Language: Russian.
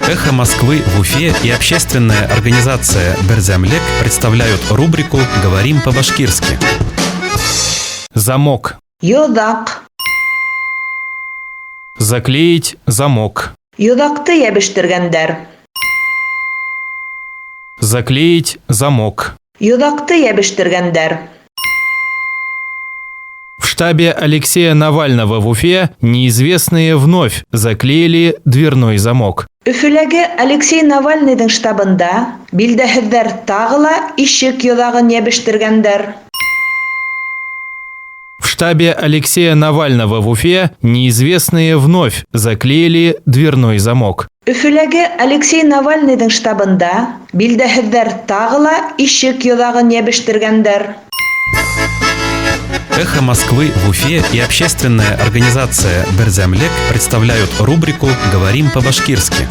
«Эхо Москвы» в Уфе и общественная организация «Берзямлек» представляют рубрику «Говорим по-башкирски». Замок. Йодак. Заклеить замок. Йодакты ябештергәндәр. Заклеить замок. Йодакты ябештергәндәр. В штабе Алексея Навального в Уфе неизвестные вновь заклеили дверной замок. Өфөләге Алексей Навальныйдың штабында билдәһеҙҙәр тағы ла ишек йоҙағын йәбештергәндәр. В штабе Алексея Навального в Уфе неизвестные вновь заклеили дверной замок. Өфөләге Алексей Навальныйдың штабында билдәһеҙҙәр тағы ла ишек йоҙағын йәбештергәндәр. «Эхо Москвы» в Уфе и общественная организация «Берзямлек» представляют рубрику «Говорим по-башкирски».